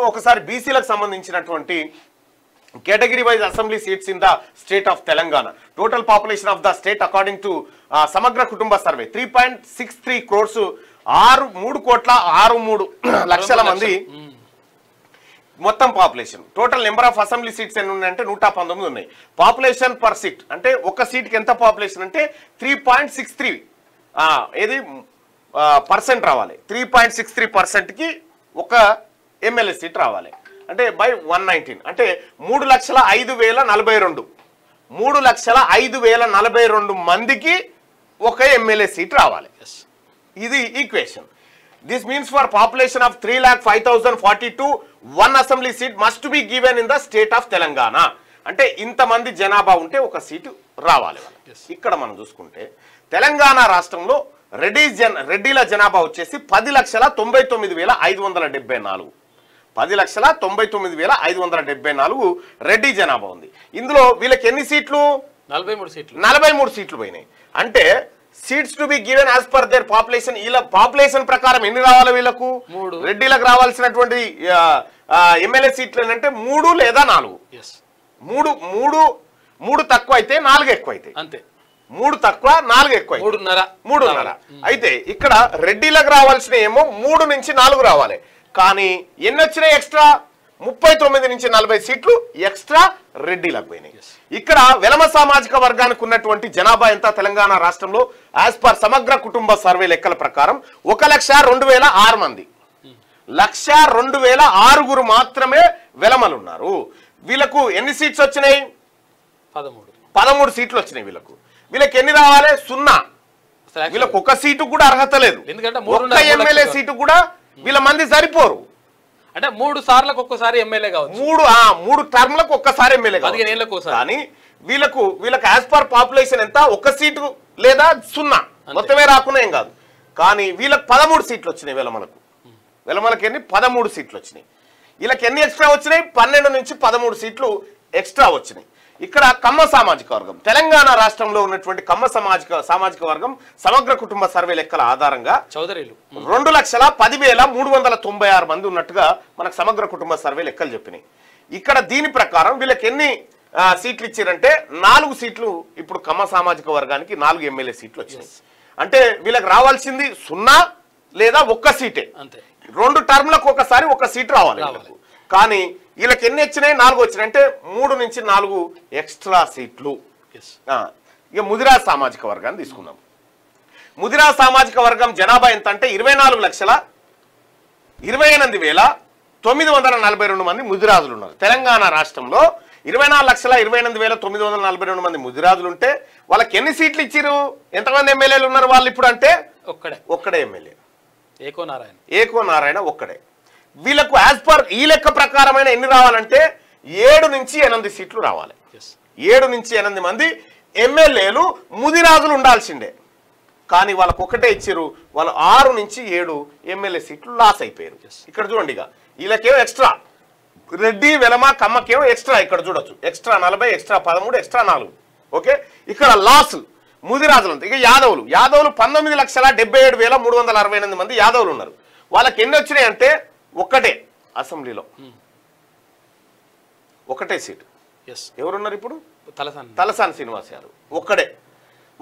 So ఒకసారి బీసీలకు సంబంధించినటువంటి category wise assembly seats in the state of Telangana. Total population of the state according to Samagra Kutumba survey 3.63 crores 3,63,63,00,000 మంది మొత్తం population. Total number of assembly seats ఎన్ని ఉన్నాయంటే 119 ఉన్నాయి. Population per seat అంటే ఒక సీట్కి ఎంత పాపులేషన్ అంటే 3.63 ఏది పర్సెంట్ రావాలి. 3.63%కి ఒక ఎమ్మెల్యే సీట్ రావాలి అంటే బై 119 అంటే 3,05,042 3,05,042 మందికి ఒక ఎమ్మెల్యే సీట్ రావాలి. ఇది equation. This means for population of 3,05,042 one assembly seat must be given in the state of Telangana. అంటే ఇంతమంది జనాభా ఉంటే ఒక సీటు రావాలి వాళ్ళకి. ఇక్కడ మనం చూసుకుంటే తెలంగాణ రాష్ట్రంలో రెడ్డిల జనాభా వచ్చేసి 10,99,574 10,99,574 రెడ్డి జనాభా ఉంది. ఇందులో వీళ్ళకి ఎన్ని సీట్లు? 43 సీట్లు పోయినాయి. అంటే seats to be given as per their population. వీళ్ళ పాపులేషన్ ప్రకారం ఎన్ని రావాలి వీళ్ళకు? రెడ్డిలకు రావాల్సినటువంటి ఎమ్మెల్యే సీట్లు ఏంటంటే 3 లేదా 4. 3 తక్కువ అయితే 4 ఎక్కువ అయితే అంతే. 3 తక్కువ 4 ఎక్కువ 3.5. అయితే ఇక్కడ రెడ్డిలకు రావాల్సిన ఏమో 3 నుంచి 4 రావాలి. కానీ ఎన్ని వచ్చినాయి ఎక్స్ట్రా? 39 నుంచి 40 సీట్లు ఎక్స్ట్రా రెడ్డిలకు పోయినాయి. ఇక్కడ వెలమ సామాజిక వర్గానికి ఉన్నటువంటి జనాభా ఎంత తెలంగాణ రాష్ట్రంలో? యాజ్ పర్ సమగ్ర కుటుంబ సర్వే లెక్కల ప్రకారం 1,02,006 మంది. 1,02,006 మాత్రమే వెలమలు ఉన్నారు. వీళ్ళకు ఎన్ని సీట్స్ వచ్చినాయి? 13 సీట్లు వచ్చినాయి వీళ్ళకు. వీళ్ళకి ఎన్ని రావాలి? 0. వీళ్ళకు ఒక సీటు కూడా అర్హత లేదు. ఒక్క ఎమ్మెల్యే సీటు కూడా వీళ్ళ మంది సరిపోరు. అంటే 3 సార్లకు ఒక్కసారి ఎమ్మెల్యే కావచ్చు. 3 టర్మ్లకు ఒక్కసారి ఎమ్మెల్యే కావచ్చు. కానీ వీళ్ళకు యాజ్ పర్ పాపులేషన్ ఎంత? ఒక సీటు లేదా 0 మొత్తమే రాకున్నా ఏం కాదు. కానీ వీళ్ళకి 13 సీట్లు వచ్చినాయి. వెలమలకి ఎన్ని? 13 సీట్లు వచ్చినాయి. వీళ్ళకి ఎన్ని ఎక్స్ట్రా వచ్చినాయి? 12 నుంచి 13 సీట్లు ఎక్స్ట్రా వచ్చినాయి. ఇక్కడ కమ్మ సామాజిక వర్గం, తెలంగాణ రాష్ట్రంలో ఉన్నటువంటి కమ్మ సామాజిక వర్గం సమగ్ర కుటుంబ సర్వే లెక్కల ఆధారంగా చౌదరీలు 2,10,396 మంది ఉన్నట్టుగా మనకు సమగ్ర కుటుంబ సర్వే లెక్కలు చెప్పినాయి. ఇక్కడ దీని ప్రకారం వీళ్ళకి ఎన్ని సీట్లు ఇచ్చారంటే 4 సీట్లు. ఇప్పుడు కమ్మ సామాజిక వర్గానికి 4 ఎమ్మెల్యే సీట్లు వచ్చినాయి. అంటే వీళ్ళకి రావాల్సింది 0 లేదా ఒక్క సీటే. 2 టర్మ్లకు ఒకసారి ఒక సీటు రావాలి వీళ్ళకు. కానీ వీళ్ళకి ఎన్ని వచ్చినాయి? 4 వచ్చినాయి. అంటే 3 నుంచి 4 ఎక్స్ట్రా సీట్లు. ఇక ముదిరాజ్ సామాజిక వర్గాన్ని తీసుకుందాం. ముదిరాజ్ సామాజిక వర్గం జనాభా ఎంత అంటే 24,28,942 మంది ముదిరాజులు ఉన్నారు. తెలంగాణ రాష్ట్రంలో 24,28,942 మంది ముదిరాజులు ఉంటే వాళ్ళకి ఎన్ని సీట్లు ఇచ్చిరు? ఎంతమంది ఎమ్మెల్యేలు ఉన్నారు వాళ్ళు ఇప్పుడు అంటే? ఒక్కడే ఎమ్మెల్యే, ఏకో నారాయణ ఒక్కడే. వీళ్ళకు యాజ్ పర్ ఈ లెక్క ప్రకారమైన ఎన్ని రావాలంటే 7 నుంచి 8 సీట్లు రావాలి. 7 నుంచి 8 మంది ఎమ్మెల్యేలు ముదిరాజులు ఉండాల్సిందే. కానీ వాళ్ళకు ఒకటే ఇచ్చారు. వాళ్ళు 6 నుంచి 7 ఎమ్మెల్యే సీట్లు లాస్ అయిపోయారు. ఇక్కడ చూడండి, ఇక వీళ్ళకేమో ఎక్స్ట్రా, రెడ్డి వెలమ కమ్మకేమో ఎక్స్ట్రా. ఇక్కడ చూడొచ్చు, ఎక్స్ట్రా 40, ఎక్స్ట్రా 13, ఎక్స్ట్రా 4. ఓకే, ఇక్కడ లాస్ ముదిరాజులు. ఇక యాదవులు 19,77,368 మంది యాదవులు ఉన్నారు. వాళ్ళకి ఎన్ని వచ్చినాయి అంటే ఒక్కటే అసెంబ్లీలో ఒకటే సీటు. ఎవరున్నారు ఇప్పుడు? తలసాని శ్రీనివాస్ యాదవ్ ఒక్కడే.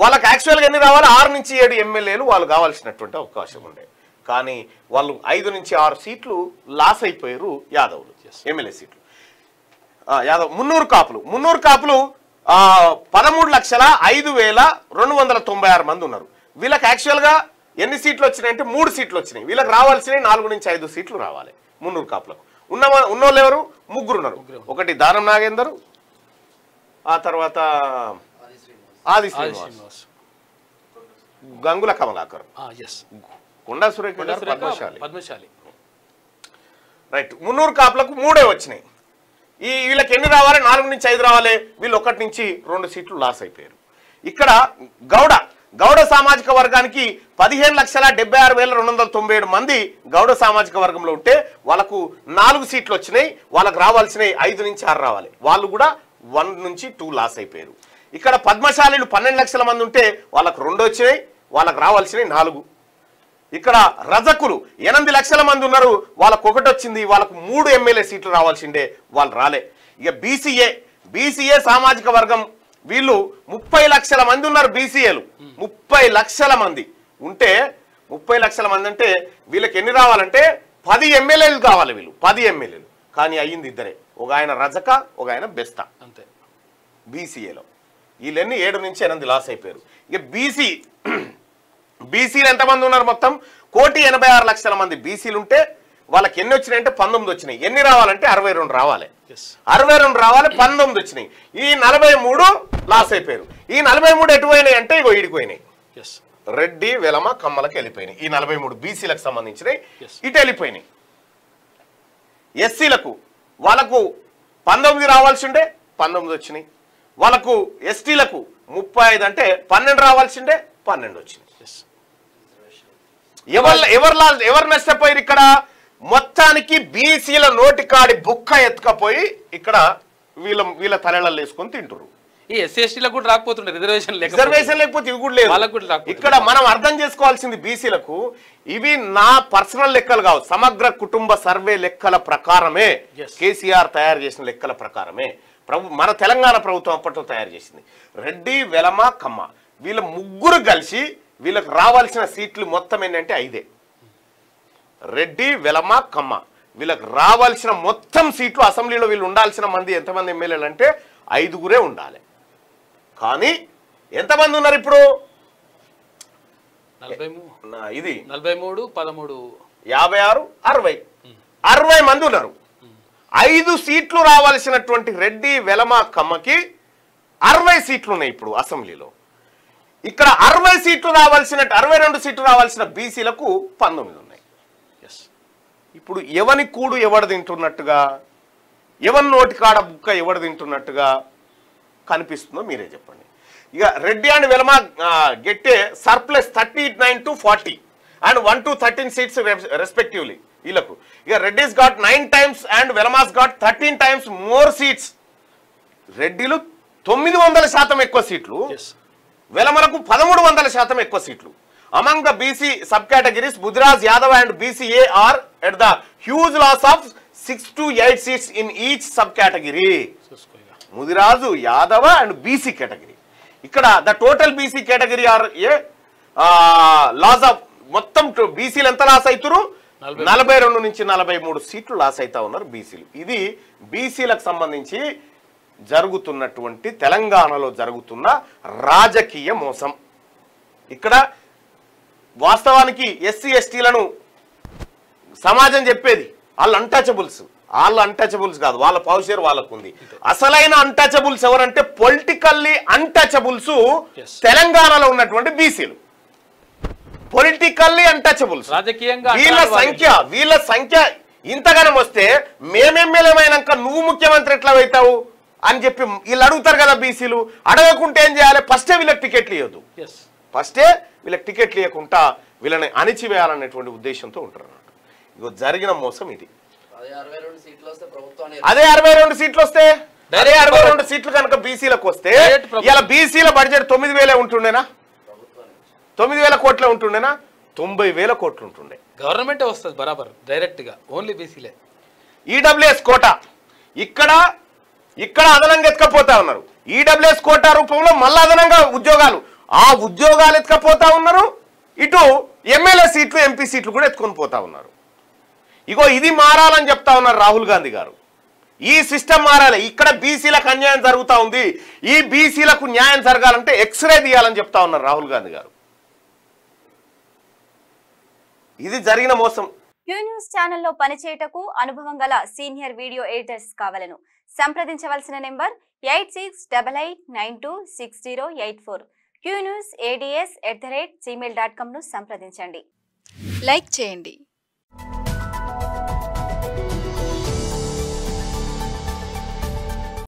వాళ్ళకి యాక్చువల్గా ఎన్ని రావాలి? 6 నుంచి 7 ఎమ్మెల్యేలు వాళ్ళు కావాల్సినటువంటి అవకాశం ఉండే. కానీ వాళ్ళు 5 నుంచి 6 సీట్లు లాస్ అయిపోయారు యాదవులు, ఎమ్మెల్యే సీట్లు. యాదవ్ మున్నూరు కాపులు 13,05,296 మంది ఉన్నారు. వీళ్ళకి యాక్చువల్గా ఎన్ని సీట్లు వచ్చినాయి అంటే 3 సీట్లు వచ్చినాయి. వీళ్ళకి రావాల్సినవి 4 నుంచి 5 సీట్లు రావాలి మున్నూరు కాపులకు. ఉన్నోళ్ళు ఎవరు? 3 ఉన్నారు. ఒకటి దానం నాగేందర్, ఆ తర్వాత ఆది శ్రీనివాస్, గంగుల కమలాకర్, కొండా సురేఖ, పద్మశాలి. రైట్, మున్నూరు కాపులకు 3 వచ్చినాయి. వీళ్ళకి ఎన్ని రావాలి? 4 నుంచి 5 రావాలి. వీళ్ళు 1 నుంచి 2 సీట్లు లాస్ అయిపోయారు. ఇక్కడ గౌడ సామాజిక వర్గానికి 15,76,297 మంది గౌడ సామాజిక వర్గంలో ఉంటే వాళ్ళకు 4 సీట్లు వచ్చినాయి. వాళ్ళకు రావాల్సినవి 5 నుంచి 6 రావాలి. వాళ్ళు కూడా 1 నుంచి 2 లాస్ అయిపోయారు. ఇక్కడ పద్మశాలీలు 12 లక్షల మంది ఉంటే వాళ్ళకు 2 వచ్చినాయి. వాళ్ళకు రావాల్సినవి 4. ఇక్కడ రజకులు 8 లక్షల మంది ఉన్నారు, వాళ్ళకు ఒకటి వచ్చింది, వాళ్ళకు 3 ఎమ్మెల్యే సీట్లు రావాల్సిందే, వాళ్ళు రాలే. ఇక బీసీఏ సామాజిక వర్గం వీళ్ళు 30 లక్షల మంది ఉన్నారు. బీసీఏలు 30 లక్షల మంది ఉంటే 30 లక్షల మంది అంటే వీళ్ళకి ఎన్ని రావాలంటే 10 ఎమ్మెల్యేలు కావాలి. వీళ్ళు 10 ఎమ్మెల్యేలు, కానీ అయ్యింది ఇద్దరే, ఒక ఆయన రజక, ఒక ఆయన బెస్తా అంతే. బీసీఏలో వీళ్ళెన్ని 7 నుంచి 8 లాస్ అయిపోయారు. ఇక బీసీలు ఎంతమంది ఉన్నారు? మొత్తం 1,86,00,000 మంది బీసీలు ఉంటే వాళ్ళకి ఎన్ని వచ్చినాయంటే 19 వచ్చినాయి. ఎన్ని రావాలంటే 62 రావాలి. 62 రావాలి, 19 వచ్చినాయి. ఈ 43 లాస్ అయిపోయారు. ఈ 43 ఎటు పోయినాయి అంటే ఇగో ఈడిపోయినాయి. రెడ్డి వెలమ కమ్మలకి వెళ్ళిపోయినాయి. ఈ 43 బీసీలకు సంబంధించినవి ఇటు వెళ్ళిపోయినాయి. ఎస్సీలకు వాళ్ళకు 19 రావాల్సి ఉండే 19 వచ్చినాయి. వాళ్ళకు ఎస్టీలకు 35 అంటే 12 రావాల్సిండే 12 వచ్చినాయి. ఎవరు నష్టపోయారు ఇక్కడ? మొత్తానికి బీసీల నోటికాడి బుక్క ఎత్తుకపోయి ఇక్కడ వీళ్ళ తలెళ్ళలు వేసుకొని తింటారు. ఈ ఎస్సీ ఎస్టీలకు కూడా రాకపోతుండే రిజర్వేషన్ లేకపోతే ఇవి కూడా లేదు. ఇక్కడ మనం అర్థం చేసుకోవాల్సింది బీసీలకు ఇవి నా పర్సనల్ లెక్కలు కావు, సమగ్ర కుటుంబ సర్వే లెక్కల ప్రకారమే, కేసీఆర్ తయారు చేసిన లెక్కల ప్రకారమే మన తెలంగాణ ప్రభుత్వం అప్పట్లో తయారు చేసింది. రెడ్డి వెలమ కమ్మ వీళ్ళ ముగ్గురు కలిసి వీళ్ళకి రావాల్సిన సీట్లు మొత్తం ఏంటంటే 5. రెడ్డి వెలమ కమ్మ వీళ్ళకి రావాల్సిన మొత్తం సీట్లు అసెంబ్లీలో వీళ్ళు ఉండాల్సిన మంది ఎంతమంది ఎమ్మెల్యేలు అంటే 5 ఉండాలి. కానీ ఎంతమంది ఉన్నారు ఇప్పుడు? 43 13 56 60 మంది ఉన్నారు. 5 సీట్లు రావాల్సినటువంటి రెడ్డి వెలమ కమ్మకి 60 సీట్లు ఉన్నాయి ఇప్పుడు అసెంబ్లీలో. ఇక్కడ 60 సీట్లు రావాల్సిన 62 సీట్లు రావాల్సిన బీసీలకు 19 ఉన్నాయి. ఇప్పుడు ఎవని కూడు ఎవడు తింటున్నట్టుగా, ఎవరి నోటి కాడ బుక్క ఎవడు తింటున్నట్టుగా కనిపిస్తుందో మీరే చెప్పండి. ఇక రెడ్డి అండ్ వెలమ గెట్టే surplus 39 to 40 and 1 to 13 seats respectively వీళ్ళకు. ఇక Reddys got 9 times and Velamas got 13 times more seats. రెడ్డిలు 900% ఎక్కువ సీట్లు, వెలమలకు 1300% ఎక్కువ సీట్లు. Among the BC subcategories, Mudiraj Yadav and BCA are at the huge loss of 6 to 8 seats in each subcategory. Mudiraj Yadav and BC category. Ikkada the total BC category are loss of మొత్తం బీసీలు ఎంత loss అవుతారు? 42 నుంచి 43 సీట్లు loss అవుతా ఉన్నారు బీసీలు. ఇది బీసీలకు సంబంధించి జరుగుతున్నటువంటి తెలంగాణలో జరుగుతున్న రాజకీయ మోసం. ఇక్కడ వాస్తవానికి ఎస్సీ ఎస్టీలను సమాజం చెప్పేది వాళ్ళు అన్టచబుల్స్ కాదు, వాళ్ళ పౌషర్ వాళ్ళకు ఉంది. అసలైన అన్టచబుల్స్ ఎవరంటే పొలిటికల్లీ అన్టచబుల్స్ తెలంగాణలో ఉన్నటువంటి బీసీలు. పొలిటికల్లీ అన్టచబుల్స్ వీళ్ళ సంఖ్య ఇంతగానం వస్తే మేమెమ్మెల్యేమైనాక నువ్వు ముఖ్యమంత్రి ఎట్లా అవుతావు అని చెప్పి వీళ్ళు అడుగుతారు కదా బీసీలు. అడగకుంటే ఏం చేయాలి? ఫస్టే వీళ్ళకి టికెట్లు ఇవ్వద్దు, ఫస్టే వీళ్ళకి టికెట్లు ఇవ్వకుండా వీళ్ళని అణిచివేయాలనేటువంటి ఉద్దేశంతో ఉంటారు అన్నమాట. ఇగో జరిగిన మోసం ఇది. అదే 62 సీట్లు వస్తే 62 సీట్లు కనుక బీసీలకు వస్తే ఇలా బీసీల బడ్జెట్ 9,000 ఉంటుండేనా? 9,000 కోట్లే ఉంటుండేనా? 90,000 కోట్లు ఉంటుండే. గవర్నమెంటే వస్తుంది బరాబర్ డైరెక్ట్ గా, ఓన్లీ బీసీలే. ఈడబ్ల్యూఎస్ కోటా ఇక్కడ అదనంగా ఎత్తుకపోతా ఉన్నారు. ఈడబ్ల్యూఎస్ కోటా రూపంలో మళ్ళా అదనంగా ఉద్యోగాలు, ఆ ఉద్యోగాలు ఎత్తుకపోతా ఉన్నారు. ఇటు ఎమ్మెల్యే సీట్లు ఎంపీ సీట్లు కూడా ఎత్తుకొని పోతా ఉన్నారు. ఇగో ఇది మారాలని చెప్తా ఉన్నారు రాహుల్ గాంధీ గారు. ఈ సిస్టమ్ మారాలి. ఇక్కడ బీసీలకు అన్యాయం జరుగుతూ ఉంది, ఈ బీసీలకు న్యాయం జరగాలంటే ఎక్స్రే తీయాలని చెప్తా ఉన్నారు రాహుల్ గాంధీ గారు. ఇది జరిగిన మోసం. క్యూ న్యూస్ ఛానల్లో పనిచేయటకు అనుభవం గల సీనియర్ వీడియో ఎడిటర్స్ కావాలను సంప్రదించవలసిన నెంబర్ 8688926084. qnewsads@gmail.com ను సంప్రదించండి. లైక్ చేయండి.